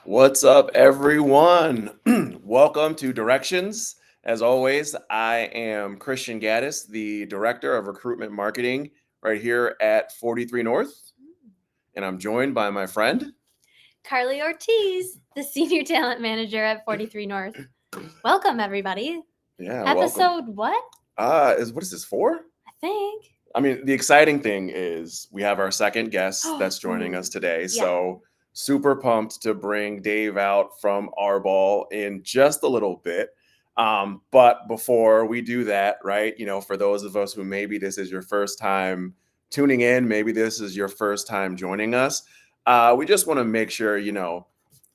What's up, everyone? Welcome to Directions. As always, I am Christian Gaddis, the Director of Recruitment Marketing right here at 43 North, and I'm joined by my friend. Carly Ortiz, the Senior Talent Manager at 43 North. Welcome, everybody. Yeah, welcome. Episode what? What is this for? I think. I mean, the exciting thing is we have our second guest that's joining us today. Yeah. So super pumped to bring Dave out from Arbol in just a little bit. But before we do that, right, for those of us who maybe this is your first time tuning in, maybe this is your first time joining us, we just want to make sure, you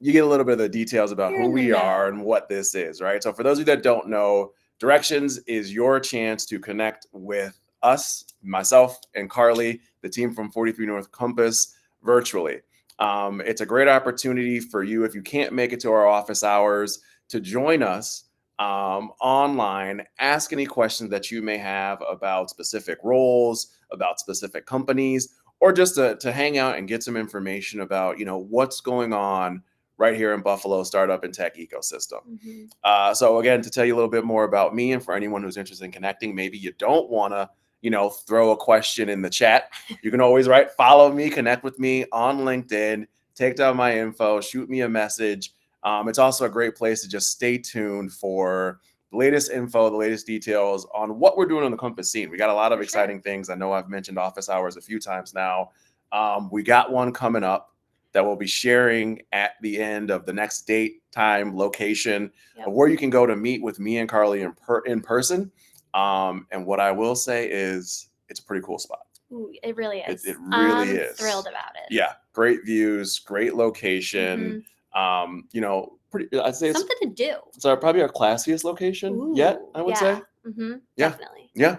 get a little bit of the details about You're who in the we are know. and what this is, right? So for those of you that don't know, Directions is your chance to connect with us, myself, and Carly, the team from 43 North Compass, virtually. It's a great opportunity for you, if you can't make it to our office hours, to join us online, ask any questions that you may have about specific roles, about specific companies, or just to hang out and get some information about, what's going on right here in Buffalo startup and tech ecosystem. So again, to tell you a little bit more about me, and for anyone who's interested in connecting, maybe you don't want to, throw a question in the chat. You can always follow me, connect with me on LinkedIn, take down my info, shoot me a message. It's also a great place to just stay tuned for the latest info, the latest details on what we're doing on the Compass scene. We got a lot of exciting things. I know I've mentioned office hours a few times now. We got one coming up that we'll be sharing at the end of the next date, time, location, of where you can go to meet with me and Carly in person. And what I will say is it's a pretty cool spot. Ooh, it really is. It really I'm is. thrilled about it. Yeah, great views, great location. Pretty. I'd say Something to do. It's probably our classiest location yet, I would say. Definitely. Yeah.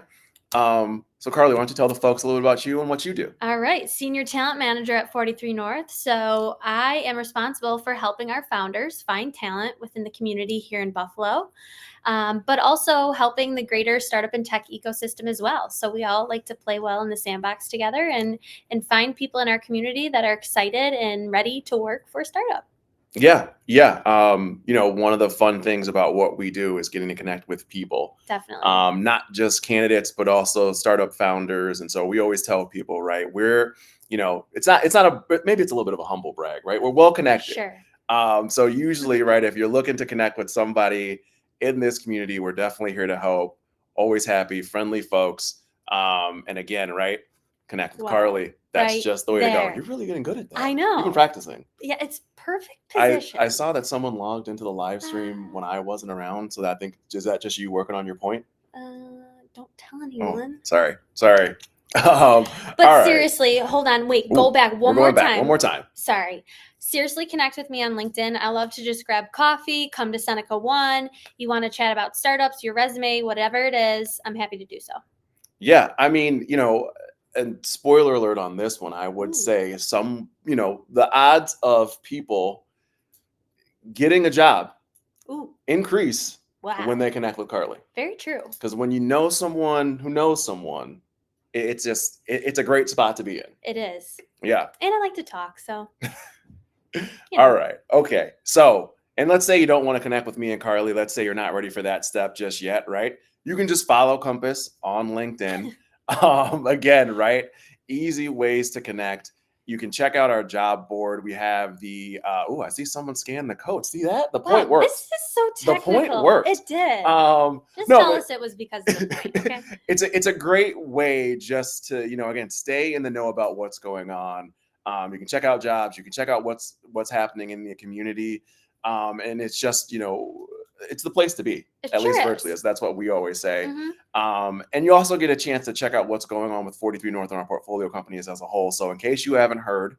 So Carly, why don't you tell the folks a little bit about you and what you do? All right, Senior Talent Manager at 43 North. So I am responsible for helping our founders find talent within the community here in Buffalo, but also helping the greater startup and tech ecosystem as well. So we all like to play well in the sandbox together and find people in our community that are excited and ready to work for a startup. Yeah. One of the fun things about what we do is getting to connect with people. Definitely. Not just candidates, but also startup founders. And so we always tell people, right, we're, it's not maybe it's a little bit of a humble brag, right? We're well connected. Sure. So usually, right, if you're looking to connect with somebody in this community, we're definitely here to help. Always happy, friendly folks. And again, right, connect with Carly. That's just the way to go. You're really getting good at that. I know. You've been practicing. Yeah, it's perfect position. I saw that someone logged into the live stream when I wasn't around. So I think, is that just you working on your point? Don't tell anyone. Sorry. But seriously, hold on. Wait, go back one more time. One more time. Sorry. Seriously, connect with me on LinkedIn. I love to just grab coffee, come to Seneca One. You want to chat about startups, your resume, whatever it is, I'm happy to do so. Yeah, I mean, and spoiler alert on this one, I would say the odds of people getting a job increase when they connect with Carly. Very true. Because when you know someone who knows someone, it's a great spot to be in. It is. Yeah. And I like to talk, so. All right. Okay. So, and let's say you don't want to connect with me and Carly. Let's say you're not ready for that step just yet, right? You can just follow Compass on LinkedIn. Again, right? Easy ways to connect. You can check out our job board. We have the I see someone scan the code. See that? The point worked. This is so technical. The point worked. It did. Just no, tell us it was because of the point. Okay. It's a great way just to, again, stay in the know about what's going on. You can check out jobs. You can check out what's happening in the community. And it's just, it's the place to be, at least virtually. That's what we always say. And you also get a chance to check out what's going on with 43 North and our portfolio companies as a whole. So in case you haven't heard,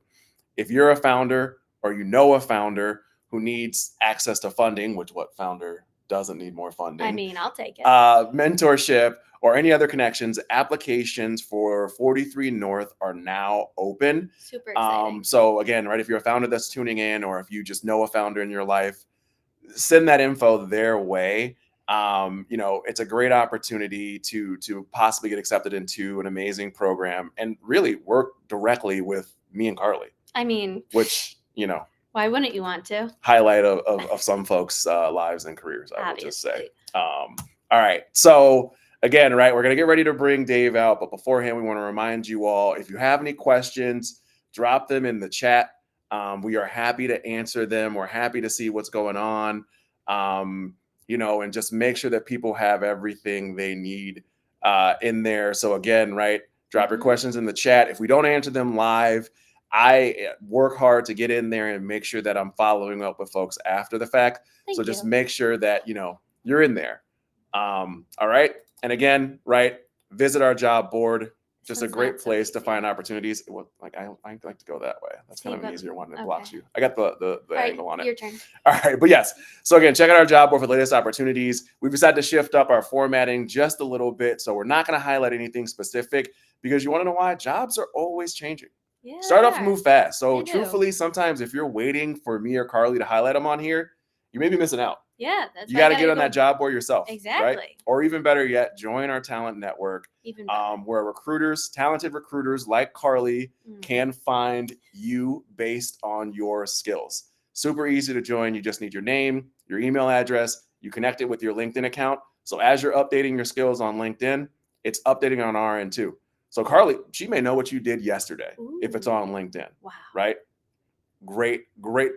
if you're a founder or you know a founder who needs access to funding, which what founder doesn't need more funding? I mean, I'll take it. Mentorship or any other connections, applications for 43 North are now open. Super exciting. So again, right, if you're a founder that's tuning in, or if you just know a founder in your life, send that info their way. It's a great opportunity to possibly get accepted into an amazing program and really work directly with me and Carly. I mean, which, Why wouldn't you want to? highlight of some folks' lives and careers, I will just say. Obviously. All right. So again, right, we're going to get ready to bring Dave out. But beforehand, we want to remind you all, if you have any questions, drop them in the chat. We are happy to answer them. We're happy to see what's going on, and just make sure that people have everything they need in there. So again, right, drop your questions in the chat. If we don't answer them live, I work hard to get in there and make sure that I'm following up with folks after the fact. Thank So just you. make sure that, you're in there. All right. And again, right, visit our job board. Just a That's great not so place to easy. find opportunities. Well, I like to go that way. That's So kind you of an got- easier one that okay. blocks you. I got the All right, angle on it. your turn. All right. But yes. So again, check out our job board for the latest opportunities. We've decided to shift up our formatting just a little bit. So we're not going to highlight anything specific, because you want to know why? Jobs are always changing. Yeah, Startups they are. move fast. So They do. truthfully, sometimes if you're waiting for me or Carly to highlight them on here, you may be missing out. Yeah, that's You why got to get on that job board yourself. Exactly. Right? Or even better yet, join our talent network, Even better. where talented recruiters like Carly can find you based on your skills. Super easy to join. You just need your name, your email address. You connect it with your LinkedIn account. So as you're updating your skills on LinkedIn, it's updating on our end too. So Carly, she may know what you did yesterday if it's on LinkedIn. Wow. Right? Great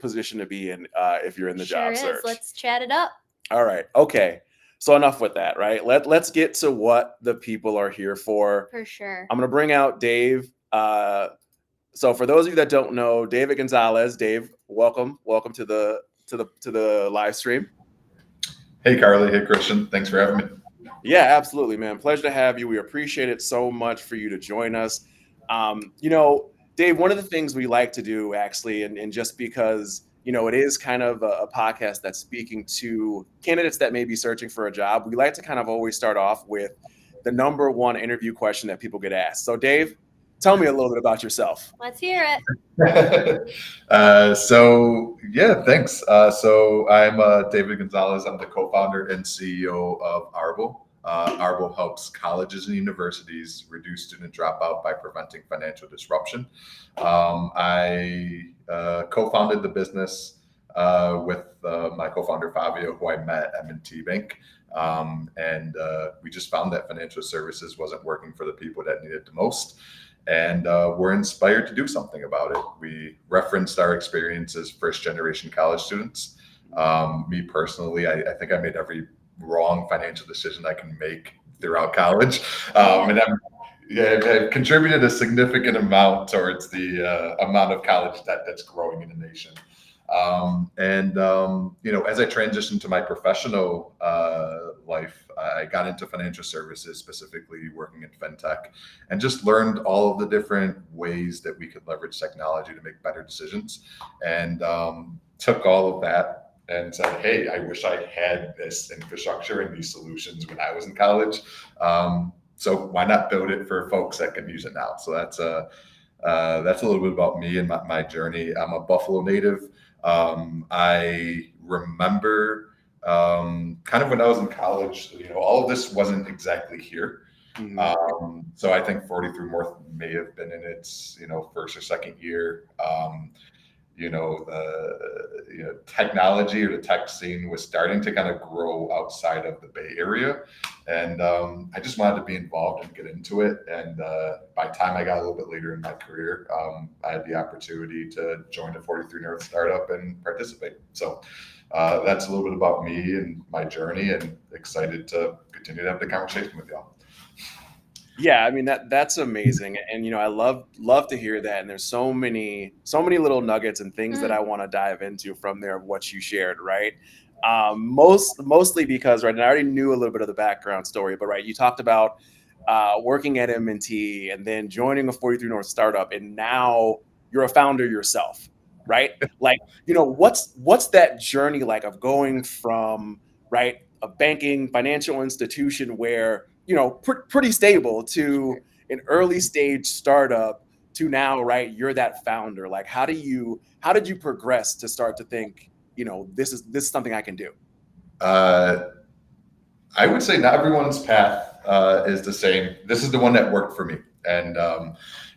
position to be in if you're in the job search. Let's chat it up. All right. Okay. So enough with that, right? Let's get to what the people are here for. For sure. I'm going to bring out Dave. So for those of you that don't know, David Gonzalez. Dave, welcome to the live stream. Hey, Carly. Hey, Christian. Thanks for having me. Yeah, absolutely, man. Pleasure to have you. We appreciate it so much for you to join us. Dave, one of the things we like to do actually, and just because, it is kind of a podcast that's speaking to candidates that may be searching for a job, we like to kind of always start off with the number one interview question that people get asked. So Dave, tell me a little bit about yourself. Let's hear it. Thanks. So I'm David Gonzalez. I'm the co-founder and CEO of Arbol. Arbol helps colleges and universities reduce student dropout by preventing financial disruption. I co-founded the business with my co-founder Fabio, who I met at M&T Bank. And we just found that financial services wasn't working for the people that needed it the most. And we're inspired to do something about it. We referenced our experience as first-generation college students. Me personally, I think I made every wrong financial decision I can make throughout college. And I've contributed a significant amount towards the amount of college debt that's growing in the nation. As I transitioned to my professional life, I got into financial services, specifically working in fintech, and just learned all of the different ways that we could leverage technology to make better decisions. And took all of that and said, hey, I wish I had this infrastructure and these solutions when I was in college. So why not build it for folks that can use it now? So that's a little bit about me and my journey. I'm a Buffalo native. I remember kind of when I was in college, all of this wasn't exactly here. So I think 43 North may have been in its, first or second year. The technology or the tech scene was starting to kind of grow outside of the Bay Area. And I just wanted to be involved and get into it. And by the time I got a little bit later in my career, I had the opportunity to join a 43 North startup and participate. So that's a little bit about me and my journey, and excited to continue to have the conversation with y'all. Yeah, I mean that's amazing, and I love to hear that. And there's so many little nuggets and things that I want to dive into from there of what you shared, right? Mostly because right, and I already knew a little bit of the background story, but right, you talked about working at M&T and then joining a 43 North startup, and now you're a founder yourself, right? Like, what's that journey like of going from right a banking financial institution where pretty stable to an early stage startup to now, right, you're that founder. Like, how did you progress to start to think, this is something I can do? I would say not everyone's path is the same. This is the one that worked for me. And,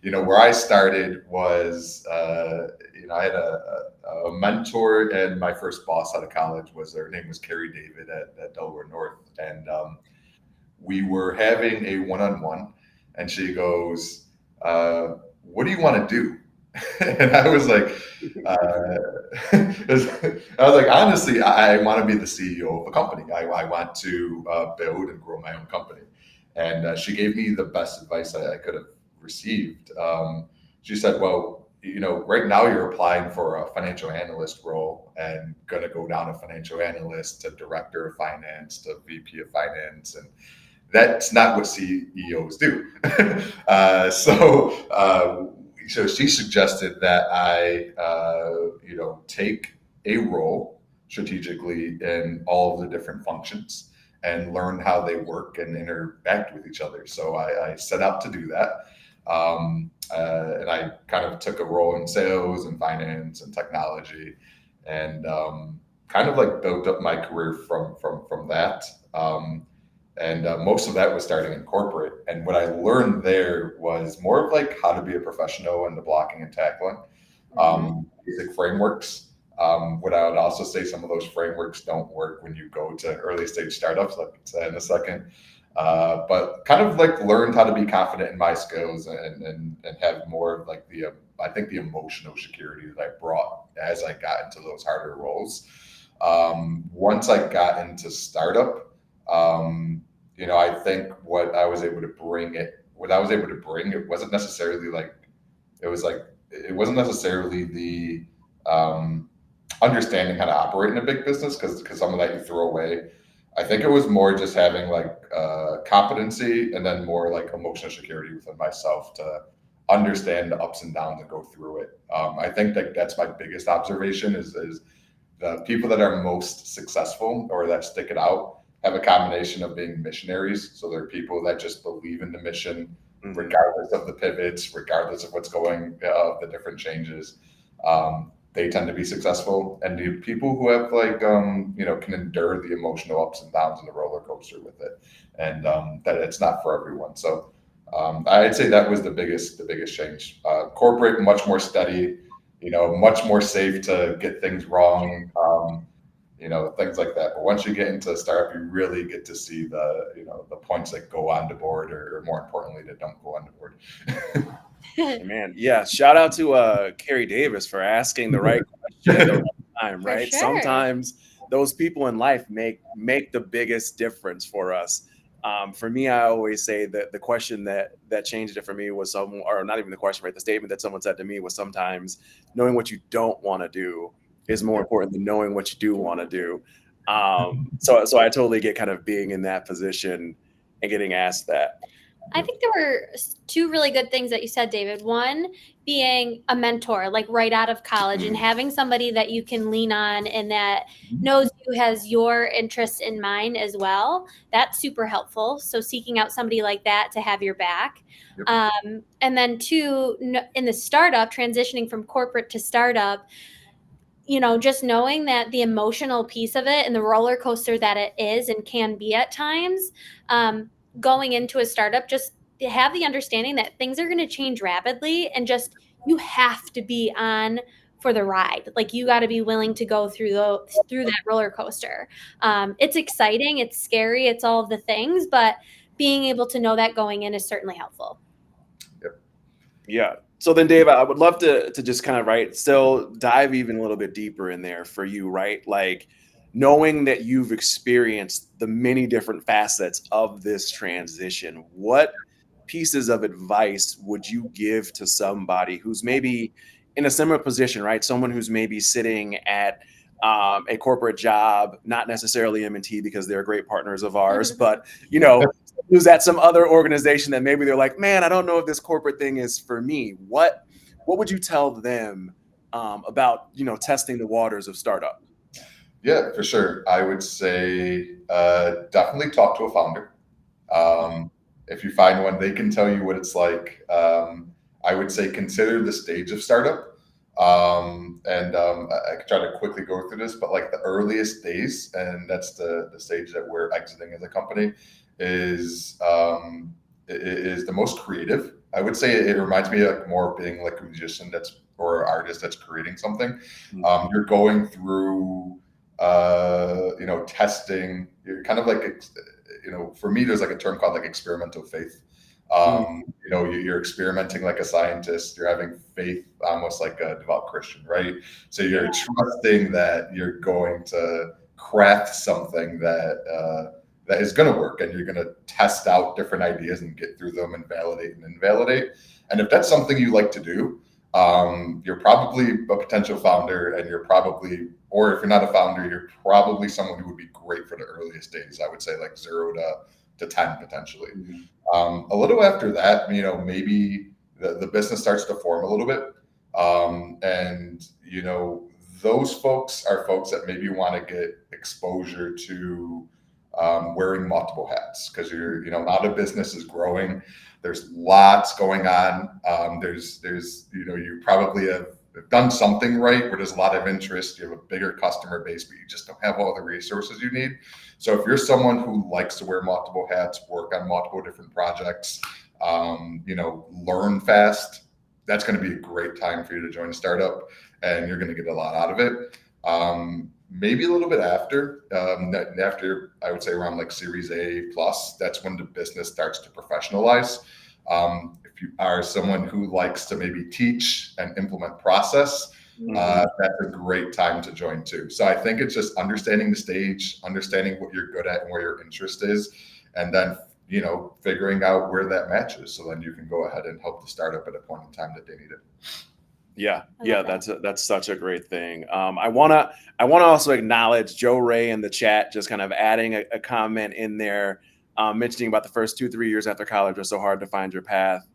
where I started was, I had a mentor, and my first boss out of college her name was Carrie David at Delaware North. And we were having a one-on-one, and she goes, what do you want to do? And I was like, honestly, I want to be the CEO of a company. I want to build and grow my own company. And she gave me the best advice I could have received. She said, well, right now you're applying for a financial analyst role and going to go down a financial analyst to director of finance to VP of finance. And that's not what CEOs do. So she suggested that I, take a role strategically in all of the different functions and learn how they work and interact with each other. So I set out to do that. And I kind of took a role in sales and finance and technology, and kind of like built up my career from that. And most of that was starting in corporate. And what I learned there was more of like how to be a professional and the blocking and tackling, basic frameworks. What I would also say, some of those frameworks don't work when you go to early stage startups, like I said in a second. But kind of like learned how to be confident in my skills and have more of like the emotional security that I brought as I got into those harder roles. Once I got into startup, I think what I was able to bring, it wasn't necessarily the understanding how to operate in a big business, because some of that you throw away. I think it was more just having like competency, and then more like emotional security within myself to understand the ups and downs and go through it. I think that that's my biggest observation is the people that are most successful or that stick it out have a combination of being missionaries. So they're people that just believe in the mission, regardless of the pivots, regardless of what's going, the different changes. They tend to be successful. And the people who have like, can endure the emotional ups and downs and the roller coaster with it. And that it's not for everyone. So I'd say that was the biggest change. Corporate, much more steady, much more safe to get things wrong. Things like that. But once you get into a startup, you really get to see the points that go on the board, or more importantly, that don't go on the board. Man, yeah. Shout out to Carrie Davis for asking the right question at the right time, right? sure. Sometimes those people in life make the biggest difference for us. For me, I always say that the question that changed it for me was or not even the question, right? The statement that someone said to me was, sometimes knowing what you don't want to do is more important than knowing what you do want to do. So I totally get kind of being in that position and getting asked that. I think there were two really good things that you said, David. One, being a mentor, like right out of college, and having somebody that you can lean on and that knows you, has your interests in mind as well. That's super helpful. So seeking out somebody like that to have your back. Yep. And then two, in the startup, transitioning from corporate to startup, just knowing that the emotional piece of it and the roller coaster that it is and can be at times, going into a startup, just have the understanding that things are going to change rapidly, and just you have to be on for the ride. Like, you got to be willing to go through that roller coaster. It's exciting, it's scary, it's all of the things, but being able to know that going in is certainly helpful. Yep. Yeah. So then, Dave, I would love to just kind of, still dive even a little bit deeper in there for you, right? Like, knowing that you've experienced the many different facets of this transition, what pieces of advice would you give to somebody who's maybe in a similar position, right? Someone who's maybe sitting at a corporate job, not necessarily M&T because they're great partners of ours, but, who's at some other organization that maybe they're like, man, I don't know if this corporate thing is for me. What would you tell them about, testing the waters of startup? Yeah, for sure. I would say definitely talk to a founder. If you find one, they can tell you what it's like. I would say consider the stage of startup. I could try to quickly go through this, but like the earliest days, and that's the stage that we're exiting as a company, is the most creative. I would say it reminds me like more of being like a musician or artist that's creating something. You're going through, testing. You're kind of like, for me, there's like a term called like experimental faith. You're experimenting like a scientist. You're having faith, almost like a devout Christian, right? So you're trusting that you're going to craft something that is going to work, and you're going to test out different ideas and get through them and validate and invalidate. And if that's something you like to do, you're probably a potential founder, and or if you're not a founder, you're probably someone who would be great for the earliest days. I would say like 0 to 10 potentially. A little after that, maybe the business starts to form a little bit. And those folks are folks that maybe want to get exposure to wearing multiple hats, because now the business is growing. There's lots going on. There's you probably have done something right where there's a lot of interest. You have a bigger customer base, but you just don't have all the resources you need. So if you're someone who likes to wear multiple hats, work on multiple different projects, learn fast, that's going to be a great time for you to join a startup, and you're going to get a lot out of it. Maybe a little bit after I would say around like Series A plus, that's when the business starts to professionalize. If you are someone who likes to maybe teach and implement process, that's a great time to join too. So I think it's just understanding the stage, understanding what you're good at and where your interest is, and then figuring out where that matches. So then you can go ahead and help the startup at a point in time that they need it. Yeah, that's such a great thing. I wanna also acknowledge Joe Ray in the chat, just kind of adding a comment in there, mentioning about the first 2-3 years after college are so hard to find your path,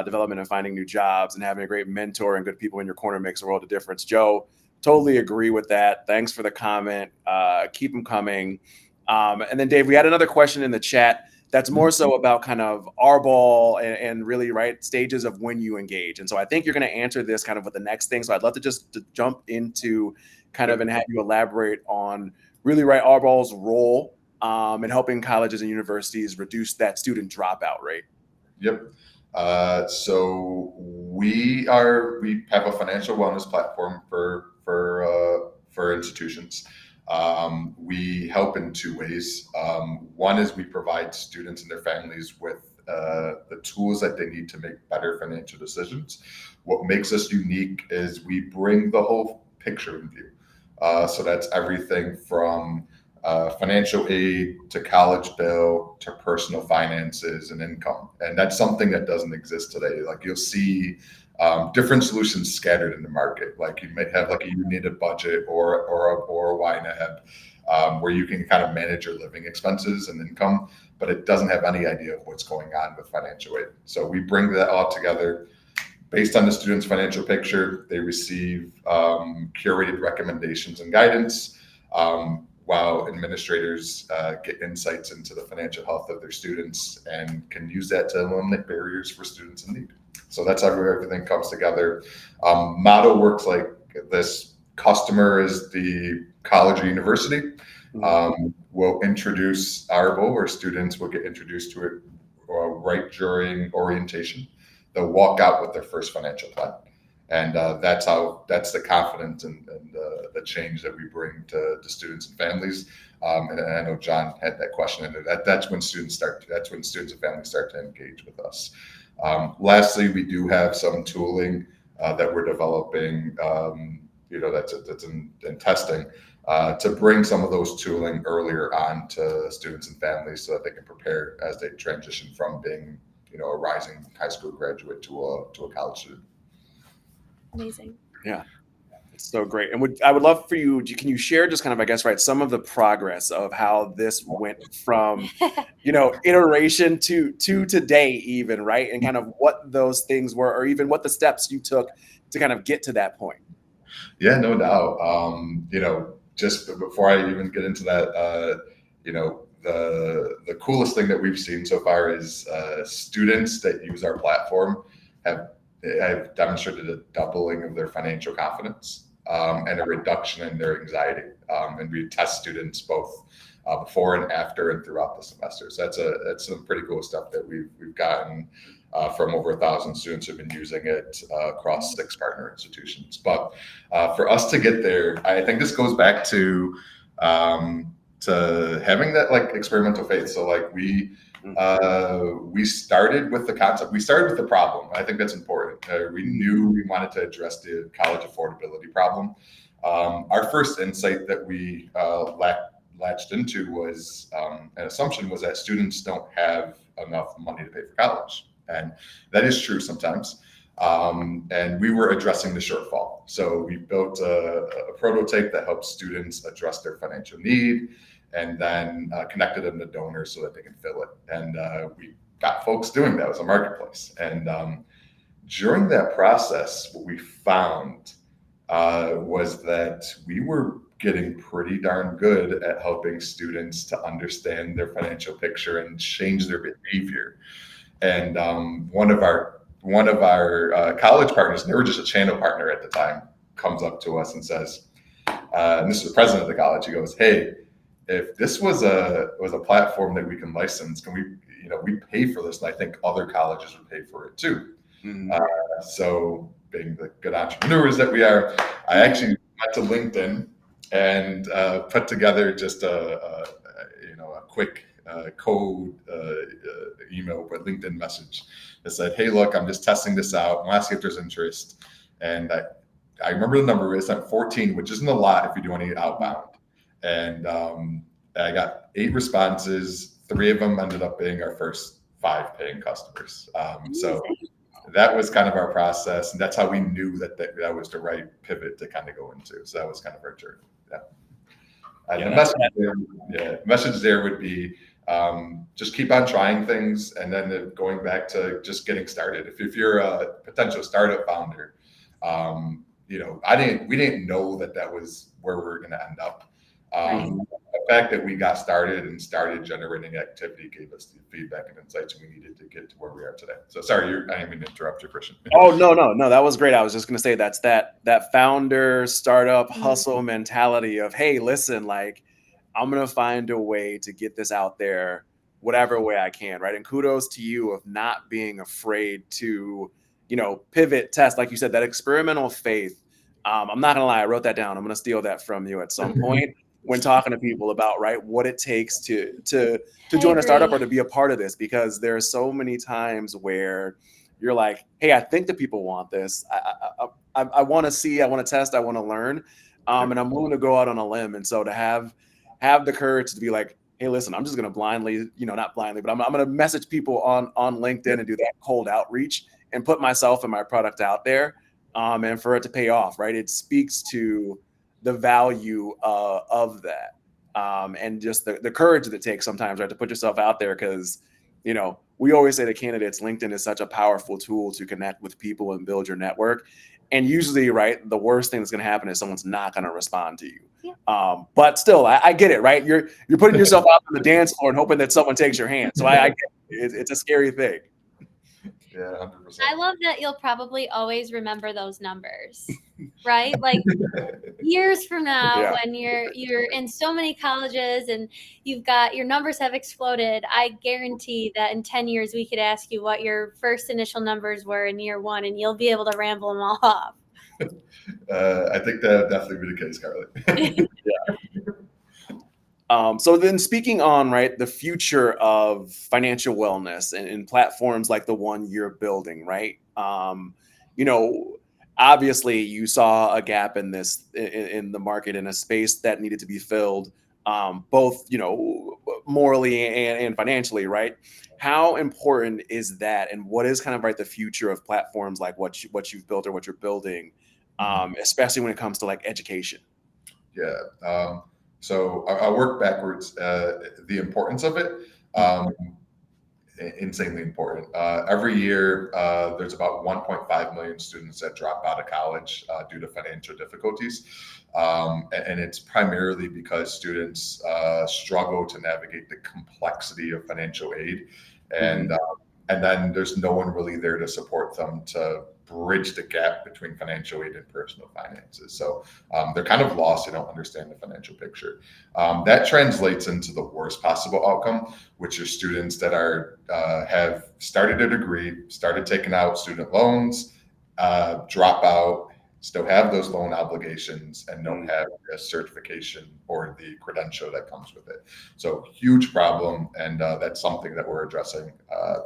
development and finding new jobs, and having a great mentor and good people in your corner makes a world of difference. Joe, totally agree with that. Thanks for the comment. Keep them coming. And then Dave, we had another question in the chat that's more so about kind of Arbol and really right stages of when you engage. And so I think you're going to answer this kind of with the next thing. So I'd love to jump into kind of and have you elaborate on really right Arbol's role in helping colleges and universities reduce that student dropout rate. Yep. So we have a financial wellness platform for institutions. We help in 2 ways. One is we provide students and their families with the tools that they need to make better financial decisions. What makes us unique is we bring the whole picture with you. So that's everything from financial aid to college bill to personal finances and income. And that's something that doesn't exist today. Like you'll see different solutions scattered in the market. Like you might have like a unit budget or a YNAB, where you can kind of manage your living expenses and income, but it doesn't have any idea of what's going on with financial aid. So we bring that all together. Based on the student's financial picture, they receive curated recommendations and guidance, while administrators get insights into the financial health of their students and can use that to eliminate barriers for students in need. So that's how everything comes together. Model works like this. Customer is the college or university. We'll introduce Arbol, or students will get introduced to it right during orientation. They'll walk out with their first financial plan. And that's the confidence and the change that we bring to students and families. And I know John had that question in there. That's when students and families start to engage with us. Lastly, we do have some tooling that we're developing, that's in testing, to bring some of those tooling earlier on to students and families so that they can prepare as they transition from being, a rising high school graduate to a college student. Amazing. Yeah. It's so great. And I would love for you, can you share just kind of, I guess, right, some of the progress of how this went from, iteration to today even, right? And kind of what those things were, or even what the steps you took to kind of get to that point. Yeah, no doubt. Just before I even get into that, the coolest thing that we've seen so far is students that use our platform have demonstrated a doubling of their financial confidence and a reduction in their anxiety. And we test students both before and after and throughout the semester. So that's some pretty cool stuff that we've gotten. from over 1,000 students who've been using it across 6 partner institutions. But for us to get there, I think this goes back to having that like experimental faith. So like we started with the concept, we started with the problem. I think that's important. We knew we wanted to address the college affordability problem. Our first insight that we latched into was an assumption was that students don't have enough money to pay for college. And that is true sometimes. And we were addressing the shortfall. So we built a prototype that helps students address their financial need and then connected them to donors so that they can fill it. And we got folks doing that. It was a marketplace. And during that process, what we found was that we were getting pretty darn good at helping students to understand their financial picture and change their behavior. And one of our college partners, and they were just a channel partner at the time, comes up to us and says, and this is the president of the college, he goes, "Hey, if this was a platform that we can license, can we, we pay for this, and I think other colleges would pay for it too." Mm-hmm. So being the good entrepreneurs that we are, I actually went to LinkedIn and put together just a quick code email or LinkedIn message that said, "Hey, look, I'm just testing this out. I'm asking if there's interest." And I remember the number. It's at 14, which isn't a lot if you're doing it outbound. And I got 8 responses. 3 of them ended up being our first 5 paying customers. So that was kind of our process, and that's how we knew that was the right pivot to kind of go into. So that was kind of our journey. Yeah. The message there would be just keep on trying things, and then going back to just getting started. If you're a potential startup founder, we didn't know that was where we were going to end up. The fact that we got started and started generating activity gave us the feedback and insights we needed to get to where we are today. So sorry, I didn't mean to interrupt you, Christian. Oh, no, that was great. I was just going to say that's that founder startup hustle mentality of, hey, listen, like I'm going to find a way to get this out there, whatever way I can, right? And kudos to you of not being afraid to, pivot, test, like you said, that experimental faith. I'm not going to lie, I wrote that down. I'm going to steal that from you at some point. When talking to people about what it takes to join a startup or to be a part of this, because there are so many times where you're like, hey, I think that people want this. I want to see, I want to test, I want to learn, and I'm willing to go out on a limb. And so to have the courage to be like, hey, listen, I'm just going to blindly, not blindly, but I'm going to message people on LinkedIn and do that cold outreach and put myself and my product out there, and for it to pay off, right? It speaks to the value of that, and just the courage that it takes sometimes, right, to put yourself out there, because we always say to candidates, LinkedIn is such a powerful tool to connect with people and build your network. And usually, right, the worst thing that's going to happen is someone's not going to respond to you. Yeah. But still, I get it, right? You're putting yourself out on the dance floor and hoping that someone takes your hand. So I get it. It's a scary thing. Yeah, 100%. I love that you'll probably always remember those numbers, right? Like years from now, when you're in so many colleges and you've got your numbers have exploded, I guarantee that in 10 years we could ask you what your first initial numbers were in year 1, and you'll be able to ramble them all off. I think that would definitely be the case, Carly. Yeah. So then speaking on, right, the future of financial wellness and platforms like the one you're building, right? Obviously you saw a gap in the market, in a space that needed to be filled, both, morally and financially, right? How important is that? And what is kind of the future of platforms like what you've built or what you're building, especially when it comes to education? Yeah. So I'll work backwards. The importance of it, insanely important. Every year, there's about 1.5 million students that drop out of college due to financial difficulties. And it's primarily because students struggle to navigate the complexity of financial aid. And then there's no one really there to support them to bridge the gap between financial aid and personal finances. So they're kind of lost. They don't understand the financial picture. That translates into the worst possible outcome, which are students that are have started a degree, started taking out student loans, drop out, still have those loan obligations, and don't have a certification or the credential that comes with it. So huge problem, and that's something that we're addressing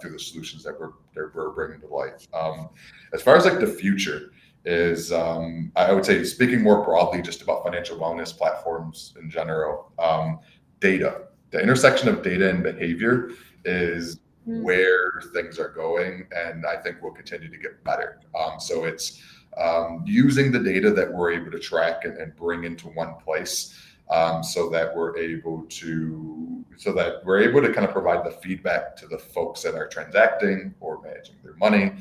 through the solutions that we're bringing to light. As far as like the future is, I would say, speaking more broadly just about financial wellness platforms in general, data, the intersection of data and behavior is where things are going, and I think will continue to get better. So it's using the data that we're able to track and bring into one place, so that we're able to kind of provide the feedback to the folks that are transacting or managing their money,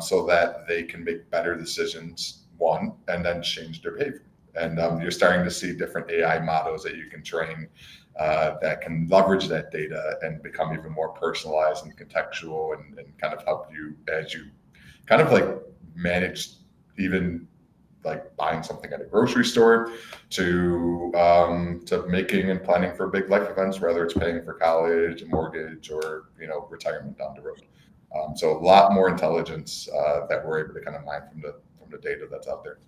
so that they can make better decisions, one, and then change their behavior. And you're starting to see different AI models that you can train that can leverage that data and become even more personalized and contextual, and kind of help you as you kind of like manage even like buying something at a grocery store to making and planning for big life events, whether it's paying for college, a mortgage, or retirement down the road. So a lot more intelligence that we're able to kind of mine from the data that's out there.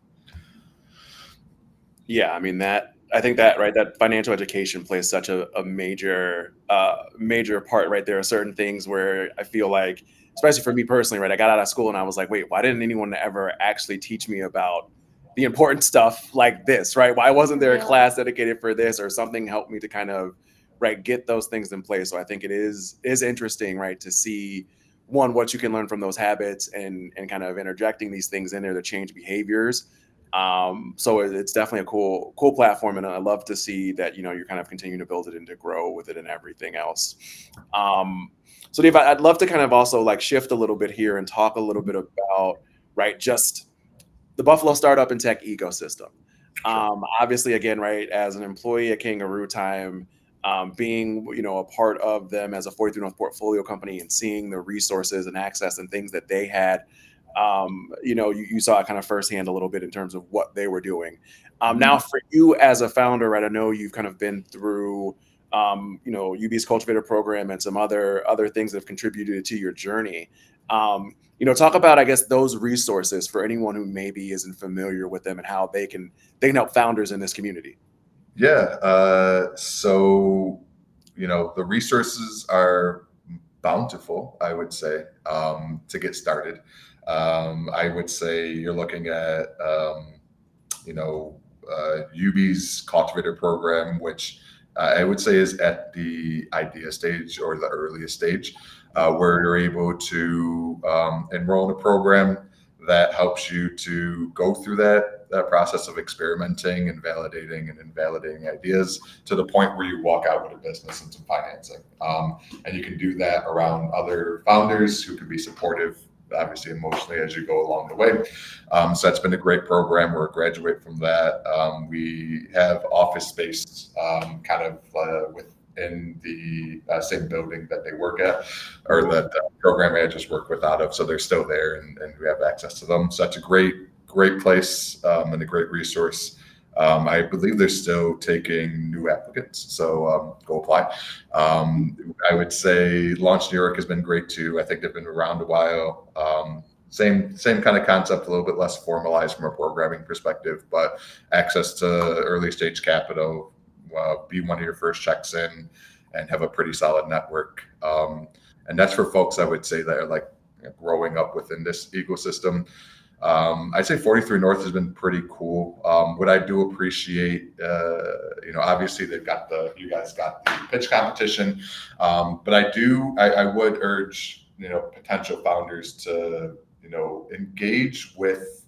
Yeah, I mean I think that that financial education plays such a major part right there. Certain things where I feel like, especially for me personally, I got out of school and I was like, wait, why didn't anyone ever actually teach me about the important stuff like this, right? Why wasn't there a class dedicated for this, or something helped me to kind of get those things in place? So I think it is interesting, to see what you can learn from those habits, and kind of interjecting these things in there to change behaviors. So it's definitely a cool platform, and I love to see that you're kind of continuing to build it and to grow with it and everything else. So Dave, I'd love to kind of also shift a little bit here and talk a little bit about just the Buffalo startup and tech ecosystem. Obviously, again, as an employee at Kangarootime, being a part of them as a 43 North portfolio company, and seeing the resources and access and things that they had, you saw it kind of firsthand a little bit in terms of what they were doing. Now, for you as a founder, I know you've kind of been through UB's Cultivator program and some other things that have contributed to your journey. Talk about, I guess, those resources for anyone who maybe isn't familiar with them, and how they can help founders in this community. Yeah. So, the resources are bountiful, I would say, to get started. I would say you're looking at, UB's Cultivator program, which I would say is at the idea stage, or the earliest stage, where you're able to enroll in a program that helps you to go through that process of experimenting and invalidating ideas to the point where you walk out with a business and some financing. And you can do that around other founders who can be supportive, obviously emotionally, as you go along the way. So that's been a great program. We're a graduate from that. We have office space kind of within the same building that they work at, or that the program managers work with out of. So they're still there, and we have access to them. So that's a great place, and a great resource. I believe they're still taking new applicants, so go apply. I would say Launch New York has been great too. I think they've been around a while. Same kind of concept, a little bit less formalized from a programming perspective, but access to early stage capital, be one of your first checks in, and have a pretty solid network. And that's for folks, I would say, that are growing up within this ecosystem. I'd say 43 North has been pretty cool. What I do appreciate, obviously you guys got the pitch competition, but I would urge, potential founders to, engage with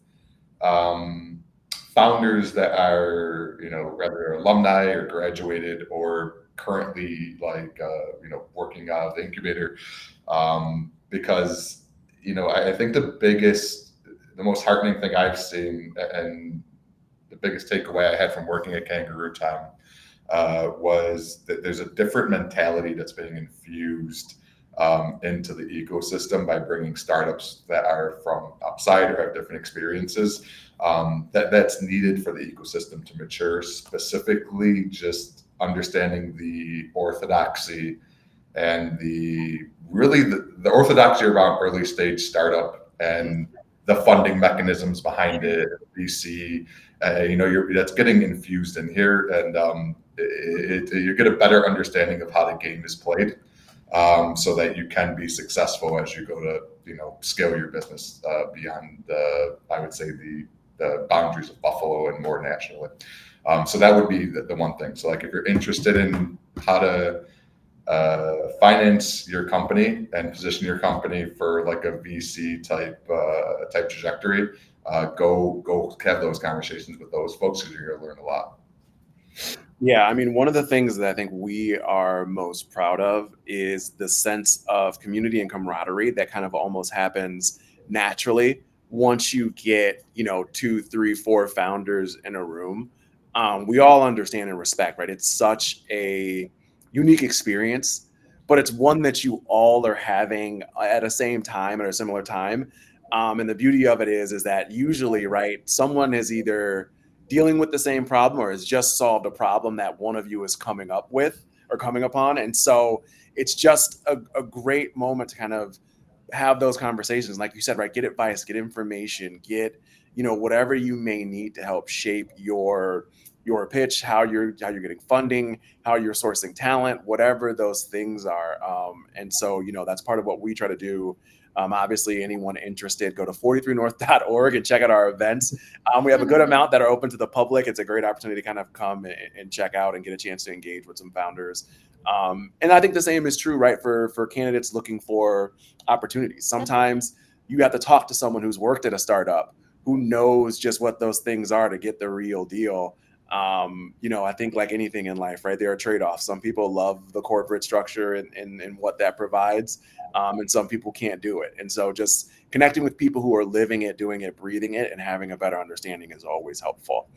founders that are, whether alumni or graduated or currently working out of the incubator, because, I think the most heartening thing I've seen, and the biggest takeaway I had from working at Kangarootime, was that there's a different mentality that's being infused into the ecosystem by bringing startups that are from outside or have different experiences. That's needed for the ecosystem to mature, specifically just understanding the orthodoxy and the orthodoxy around early stage startup and the funding mechanisms behind it, VC, that's getting infused in here, and you get a better understanding of how the game is played, so that you can be successful as you go to scale your business beyond I would say the boundaries of Buffalo and more nationally. So that would be the one thing. So like if you're interested in how to finance your company and position your company for like a VC type trajectory, go have those conversations with those folks, because you're going to learn a lot. Yeah, I mean, one of the things that I think we are most proud of is the sense of community and camaraderie that kind of almost happens naturally once you get 2, 3, 4 founders in a room. We all understand and respect, right? It's such a unique experience, but it's one that you all are having at a same time, at a similar time. And the beauty of it is that usually, right, someone is either dealing with the same problem or has just solved a problem that one of you is coming up with or coming upon. And so it's just a great moment to kind of have those conversations. Like you said, right, get advice, get information, get, whatever you may need to help shape your pitch, how you're getting funding, how you're sourcing talent, whatever those things are. And so, that's part of what we try to do. Obviously, anyone interested, go to 43north.org and check out our events. We have a good amount that are open to the public. It's a great opportunity to kind of come and check out and get a chance to engage with some founders. And I think the same is true, right, for candidates looking for opportunities. Sometimes you have to talk to someone who's worked at a startup, who knows just what those things are to get the real deal. I think like anything in life, right, there are trade-offs. Some people love the corporate structure and what that provides, and some people can't do it. And so just connecting with people who are living it, doing it, breathing it, and having a better understanding is always helpful.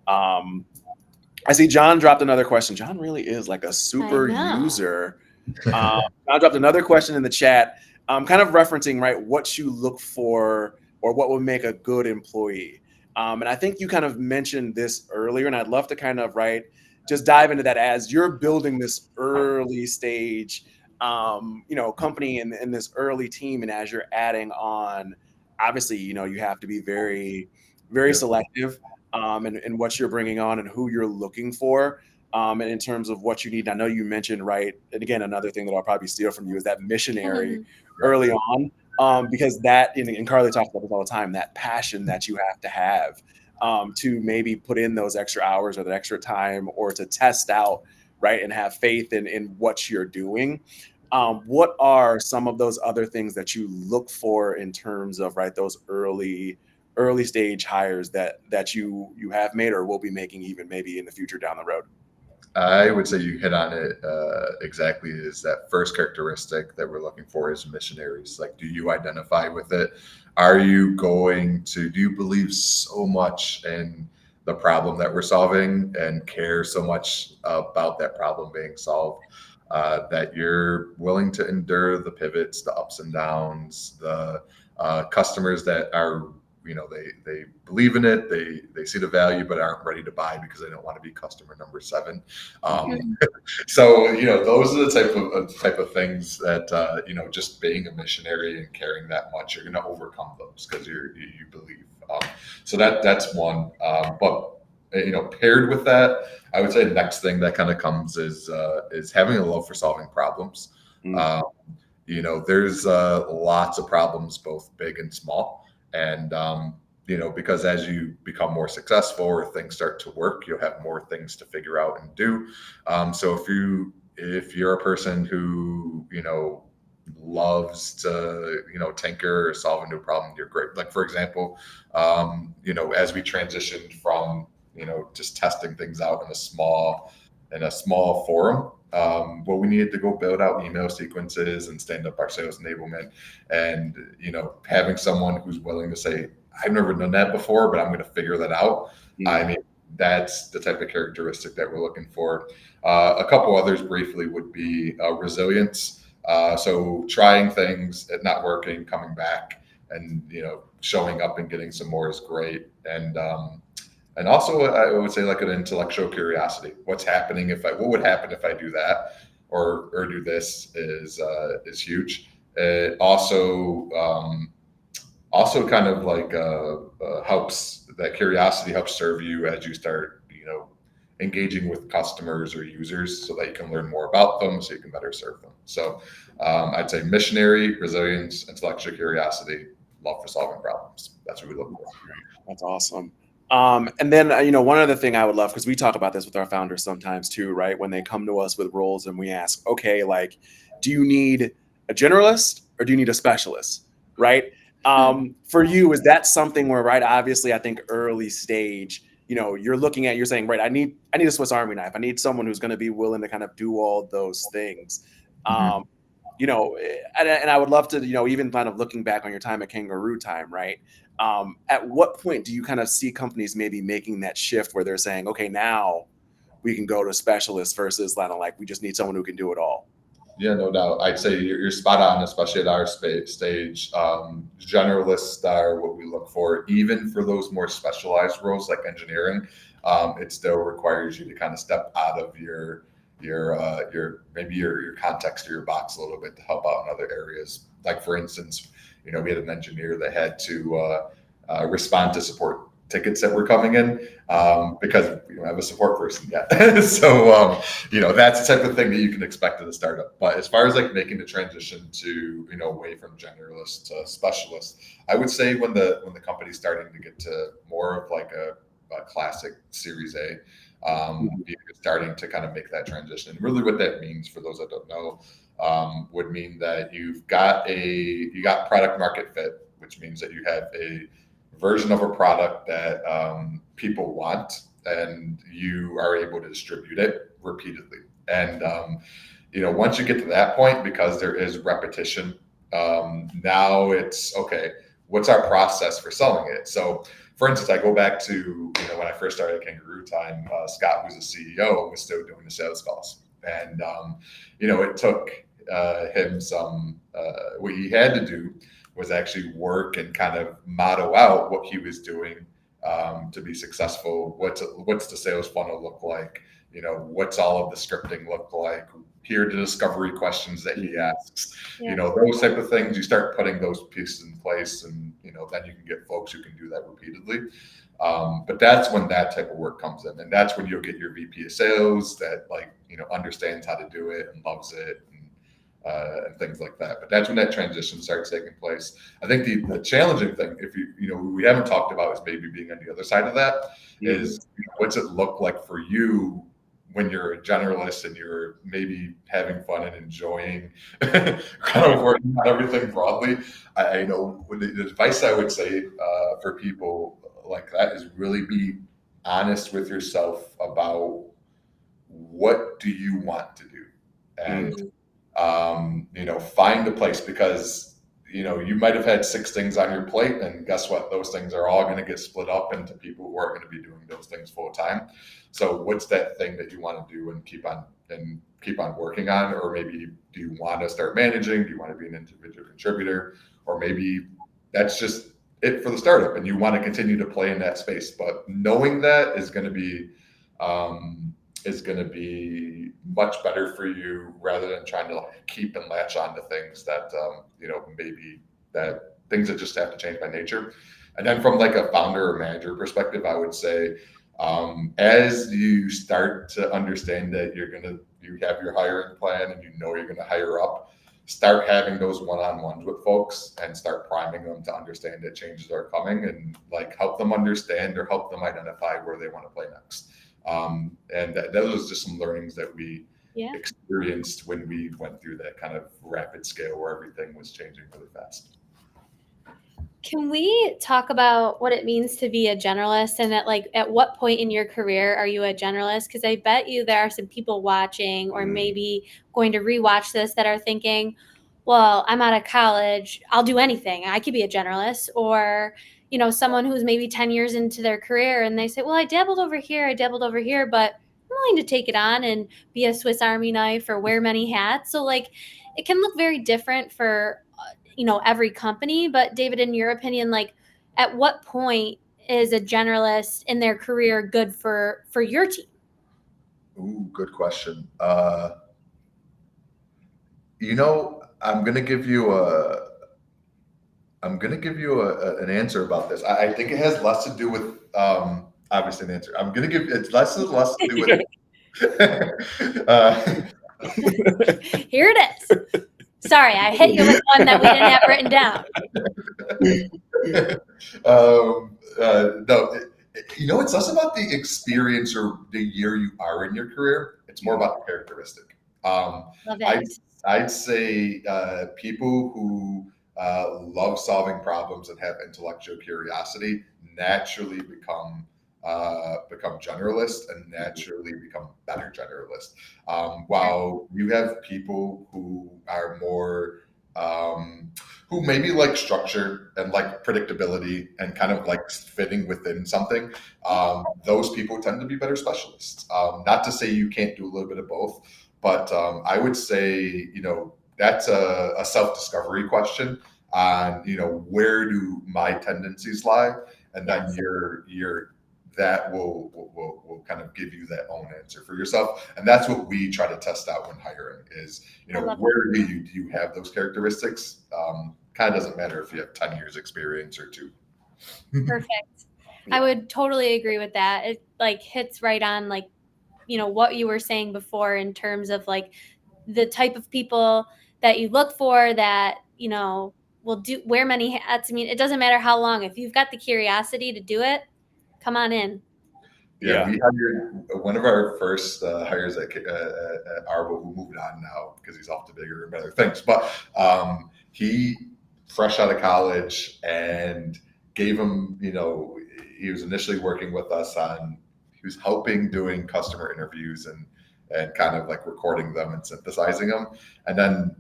I see John dropped another question. John really is like a super user. John dropped another question in the chat, kind of referencing, right, what you look for or what would make a good employee. And I think you kind of mentioned this earlier, and I'd love to kind of, right, just dive into that as you're building this early stage, company and this early team. And as you're adding on, obviously, you have to be very, very selective in what you're bringing on and who you're looking for. And in terms of what you need, I know you mentioned, right, and again, another thing that I'll probably steal from you is that missionary early on. Because that, and Carly talks about this all the time, that passion that you have to have to maybe put in those extra hours or that extra time or to test out, right, and have faith in what you're doing. What are some of those other things that you look for in terms of, right, those early stage hires that you have made or will be making even maybe in the future down the road? I would say you hit on it exactly. Is that first characteristic that we're looking for is missionaries. Like, do you identify with it? Do you believe so much in the problem that we're solving and care so much about that problem being solved that you're willing to endure the pivots, the ups and downs, the customers that are, they believe in it, they see the value, but aren't ready to buy because they don't want to be customer number 7. So, those are the type of things that, just being a missionary and caring that much, you're going to overcome those because you believe. So that's one. But paired with that, I would say the next thing that kind of comes is having a love for solving problems. There's lots of problems, both big and small. And, because as you become more successful or things start to work, you'll have more things to figure out and do. So if you're a person who, loves to, tinker or solve a new problem, you're great. Like, for example, as we transitioned from, just testing things out in a small forum, we needed to go build out email sequences and stand up our sales enablement, and having someone who's willing to say, I've never done that before, but I'm going to figure that out. I mean, that's the type of characteristic that we're looking for. A couple others briefly would be resilience. So trying things, it not working, coming back, and showing up and getting some more is great. And also, I would say like an intellectual curiosity. What would happen if I do that or do this is huge. It also kind of like helps, that curiosity helps serve you as you start engaging with customers or users, so that you can learn more about them, so you can better serve them. So I'd say missionary, resilience, intellectual curiosity, love for solving problems. That's what we look for. That's awesome. And then, one other thing I would love, because we talk about this with our founders sometimes too, right? When they come to us with roles and we ask, okay, like, do you need a generalist or do you need a specialist, right? For you, is that something where, right, obviously, I think early stage, you're saying, right, I need a Swiss Army knife. I need someone who's going to be willing to kind of do all those things. Mhm. And I would love to, even kind of looking back on your time at Kangarootime, right? At what point do you kind of see companies maybe making that shift where they're saying, okay, now we can go to specialists versus kind of like, we just need someone who can do it all? Yeah, no doubt. I'd say you're spot on, especially at our stage. Generalists are what we look for, even for those more specialized roles like engineering. It still requires you to kind of step out of your context or your box a little bit to help out in other areas. Like for instance, we had an engineer that had to respond to support tickets that were coming in because we don't have a support person yet. So that's the type of thing that you can expect at a startup. But as far as like making the transition to away from generalist to specialist, I would say when the company's starting to get to more of like a classic Series A, you're starting to kind of make that transition. And really, what that means for those that don't know, would mean that you got product market fit, which means that you have a version of a product that people want, and you are able to distribute it repeatedly. And once you get to that point, because there is repetition, now it's okay. What's our process for selling it? So, for instance, I go back to when I first started at Kangarootime, Scott, who's the CEO, was still doing the sales calls, and it took him some. What he had to do was actually work and kind of motto out what he was doing to be successful. What's the sales funnel look like? What's all of the scripting look like? Here are the discovery questions that he asks. Yeah. Those type of things. You start putting those pieces in place, and then you can get folks who can do that repeatedly. But that's when that type of work comes in, and that's when you'll get your VP of sales that understands how to do it and loves it. And things like that. But that's when that transition starts taking place. I think the challenging thing, if we haven't talked about, is maybe being on the other side of that, is what's it look like for you when you're a generalist and you're maybe having fun and enjoying kind of working on everything broadly. I know the advice I would say for people like that is really be honest with yourself about what do you want to do, and find a place, because you might have had 6 things on your plate, and guess what? Those things are all going to get split up into people who are going to be doing those things full time. So what's that thing that you want to do and keep on working on? Or maybe do you want to start managing? Do you want to be an individual contributor? Or maybe that's just it for the startup and you want to continue to play in that space. But knowing that is going to be much better for you, rather than trying to keep and latch on to things that maybe that things that just have to change by nature. And then from like a founder or manager perspective, I would say as you start to understand that you have your hiring plan and you're going to hire up, start having those one-on-ones with folks and start priming them to understand that changes are coming, and help them understand or help them identify where they want to play next. And those are just some learnings that we experienced when we went through that kind of rapid scale where everything was changing really fast. Can we talk about what it means to be a generalist, and at what point in your career are you a generalist? Because I bet you there are some people watching or maybe going to rewatch this that are thinking, well, I'm out of college, I'll do anything. I could be a generalist. Or, someone who's maybe 10 years into their career and they say, well, I dabbled over here, but I'm willing to take it on and be a Swiss Army knife or wear many hats. So like it can look very different for, every company. But David, in your opinion, like at what point is a generalist in their career good for your team? Ooh, good question. I'm gonna give you an answer about this. I think it has less to do with obviously an answer. I'm gonna give it's less and less to do with Here it is. Sorry, I hit you with one that we didn't have written down. No, it's less about the experience or the year you are in your career. It's more about the characteristic. Love it. I'd say people who love solving problems and have intellectual curiosity naturally become generalists and naturally become better generalists. While you have people who are more who maybe like structure and like predictability and kind of like fitting within something, those people tend to be better specialists. Not to say you can't do a little bit of both, but I would say, that's a self-discovery question on, where do my tendencies lie? And then that will kind of give you that own answer for yourself. And that's what we try to test out when hiring is, where do you have those characteristics? Kind of doesn't matter if you have 10 years experience or 2. Perfect. I would totally agree with that. It like hits right on like, what you were saying before in terms of like the type of people that you look for that, will wear many hats. I mean, it doesn't matter how long. If you've got the curiosity to do it, come on in. Yeah, we hired one of our first hires at Arbol, who moved on now because he's off to bigger and better things. But he, fresh out of college, and gave him, he was initially working with us he was helping doing customer interviews and kind of like recording them and synthesizing them. And then,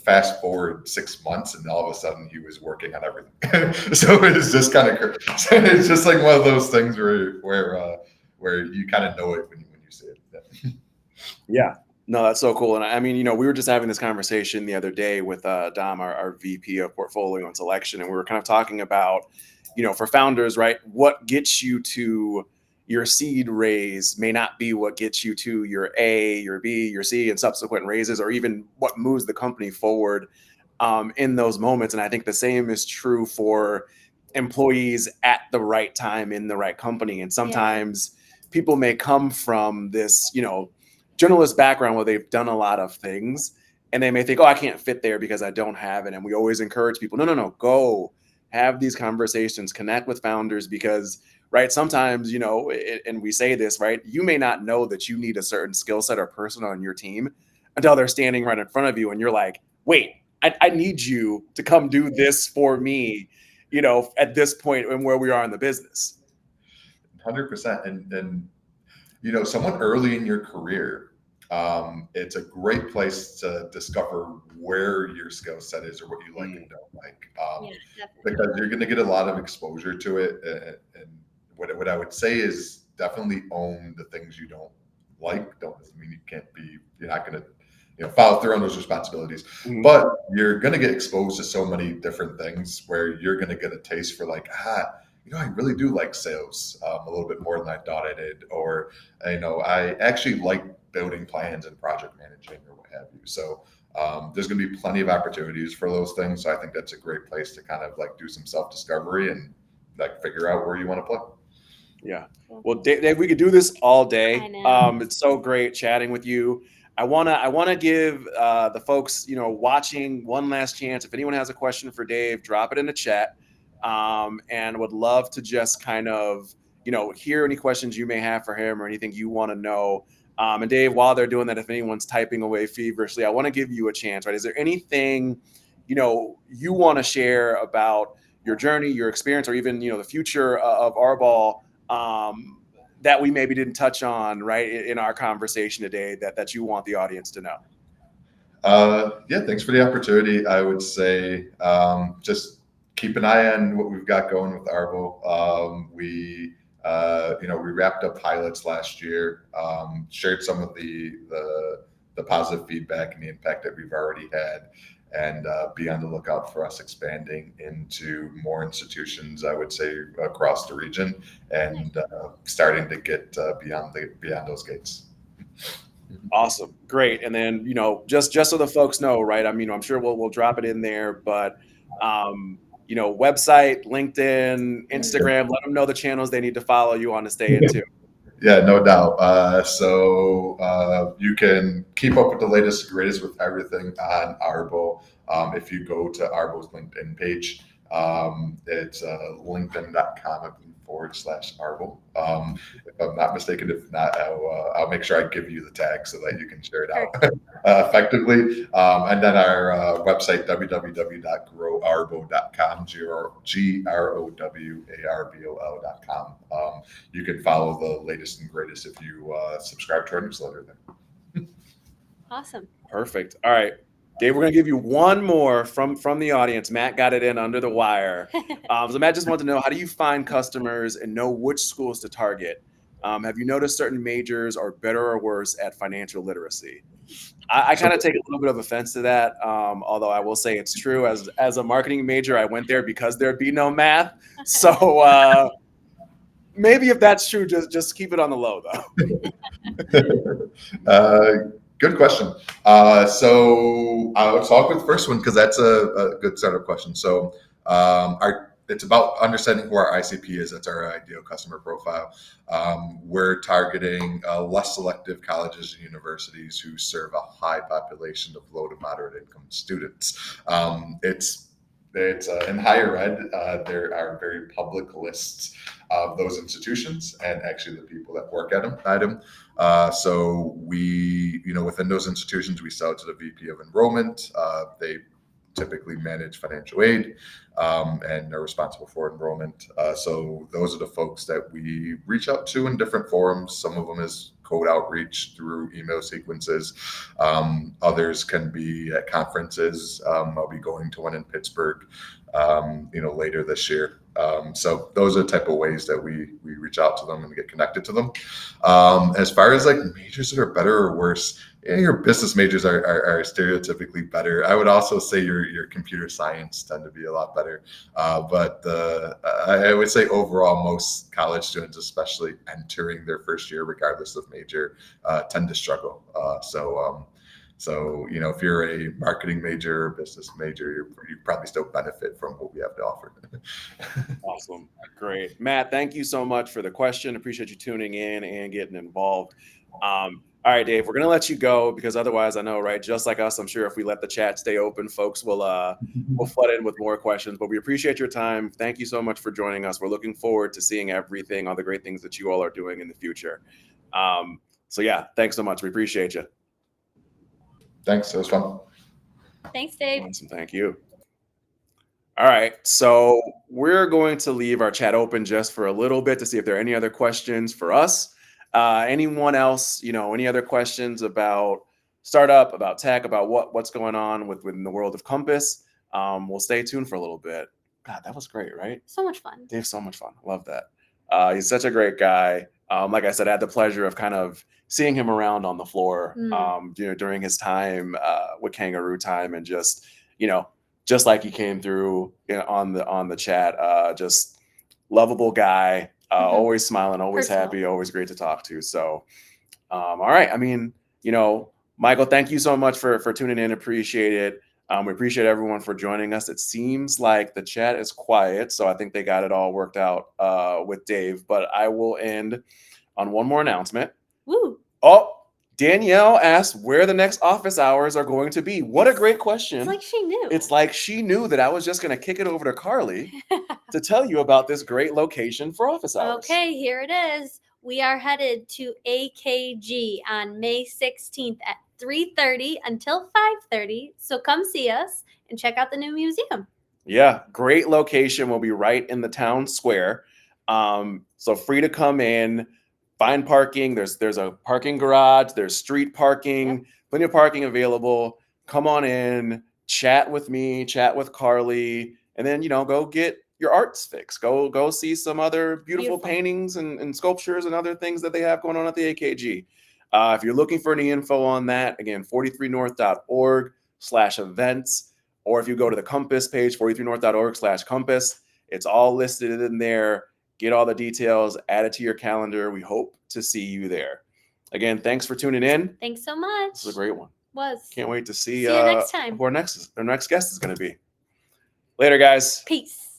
fast forward 6 months and all of a sudden he was working on everything. So it's just kind of, it's just like one of those things where you kind of know it when you see it. Yeah. No, that's so cool. And I mean, we were just having this conversation the other day with Dom, our VP of portfolio and selection. And we were kind of talking about, for founders, right, what gets you to your seed raise may not be what gets you to your A, your B, your C, and subsequent raises, or even what moves the company forward in those moments. And I think the same is true for employees at the right time in the right company. And sometimes people may come from this, journalist background where they've done a lot of things and they may think, oh, I can't fit there because I don't have it. And we always encourage people, no, go have these conversations, connect with founders, because right, sometimes, and we say this, right, you may not know that you need a certain skill set or person on your team until they're standing right in front of you and you're like, wait, I need you to come do this for me, at this point and where we are in the business. 100%. And someone early in your career, it's a great place to discover where your skill set is or what you like and don't like, because you're going to get a lot of exposure to it. And what I would say is definitely own the things you don't like. Doesn't mean you're not going to follow through on those responsibilities, but you're going to get exposed to so many different things where you're going to get a taste for like, I really do like sales a little bit more than I thought I did, or I actually like building plans and project managing or what have you. So there's going to be plenty of opportunities for those things. So I think that's a great place to kind of like do some self-discovery and like figure out where you want to play. Yeah. Well, Dave, we could do this all day. It's so great chatting with you. I wanna give the folks watching one last chance. If anyone has a question for Dave, drop it in the chat. And would love to just kind of hear any questions you may have for him or anything you want to know. And Dave, while they're doing that, if anyone's typing away feverishly, I want to give you a chance. Right? Is there anything you want to share about your journey, your experience, or even the future of Arbol that we maybe didn't touch on right in our conversation today that you want the audience to know? Thanks for the opportunity. I would say just keep an eye on what we've got going with Arbol. We We wrapped up pilots last year, shared some of the positive feedback and the impact that we've already had, and be on the lookout for us expanding into more institutions, I would say, across the region, and starting to get beyond those gates. Awesome. Great. And then, just so the folks know, right? I mean, I'm sure we'll drop it in there, but, website, LinkedIn, Instagram, let them know the channels they need to follow you on to stay into. Yeah, no doubt. So you can keep up with the latest and greatest with everything on Arbol. If you go to Arbol's LinkedIn page, it's linkedin.com/Arbol. If I'm not mistaken, if not, I'll make sure I give you the tag so that you can share it out effectively. And then our website, www.growarbol.com, GROWARBOL.com. You can follow the latest and greatest if you subscribe to our newsletter there. Awesome. Perfect. All right. Dave, we're going to give you one more from the audience. Matt got it in under the wire. So Matt just wanted to know, how do you find customers and know which schools to target? Have you noticed certain majors are better or worse at financial literacy? I kind of take a little bit of offense to that, although I will say it's true. As a marketing major, I went there because there'd be no math. So maybe if that's true, just keep it on the low, though. Good question. So I'll talk with the first one because that's a good startup question. So it's about understanding who our ICP is. That's our ideal customer profile. We're targeting less selective colleges and universities who serve a high population of low to moderate income students. It's in higher ed, there are very public lists of those institutions and actually the people that work at them. So we, within those institutions, we sell to the VP of enrollment. They typically manage financial aid and are responsible for enrollment. So those are the folks that we reach out to in different forums. Some of them is cold outreach through email sequences. Others can be at conferences. I'll be going to one in Pittsburgh, later this year. So those are the type of ways that we reach out to them and get connected to them. As far as like majors that are better or worse, your business majors are stereotypically better. I would also say your computer science tend to be a lot better. But I would say overall, most college students, especially entering their first year, regardless of major, tend to struggle. So, if you're a marketing major or business major, you probably still benefit from what we have to offer. Awesome. Great. Matt, thank you so much for the question. Appreciate you tuning in and getting involved. All right, Dave, we're going to let you go because otherwise, I know, right, just like us, I'm sure if we let the chat stay open, folks will flood in with more questions. But we appreciate your time. Thank you so much for joining us. We're looking forward to seeing everything, all the great things that you all are doing in the future. So yeah, thanks so much. We appreciate you. Thanks. It was fun. Thanks, Dave. Awesome. Thank you. All right. So we're going to leave our chat open just for a little bit to see if there are any other questions for us. Anyone else, any other questions about startup, about tech, about what's going on within the world of Compass? We'll stay tuned for a little bit. God, that was great, right? So much fun. Dave's so much fun. Love that. He's such a great guy. Like I said, I had the pleasure of kind of seeing him around on the floor, during his time with Kangarootime, and just like he came through on the chat, just lovable guy, always smiling, always happy, always great to talk to. So, all right. I mean, Michael, thank you so much for tuning in. Appreciate it. We appreciate everyone for joining us. It seems like the chat is quiet, so I think they got it all worked out with Dave. But I will end on one more announcement. Woo. Oh, Danielle asked where the next office hours are going to be. What a great question. It's like she knew. It's like she knew that I was just going to kick it over to Carly to tell you about this great location for office hours. Okay, here it is. We are headed to AKG on May 16th at 3:30 until 5:30. So come see us and check out the new museum. Yeah, great location. We'll be right in the town square. So free to come in, find parking. There's a parking garage. There's street parking, plenty of parking available. Come on in, chat with me, chat with Carly, and then, go get your arts fix. Go see some other beautiful Beautiful. paintings and sculptures and other things that they have going on at the AKG. If you're looking for any info on that, again, 43north.org/events, or if you go to the Compass page, 43north.org/compass, it's all listed in there. Get all the details, add it to your calendar. We hope to see you there. Again, thanks for tuning in. Thanks so much. This is a great one. Was. Can't wait to see you next time. who our next guest is going to be. Later, guys. Peace.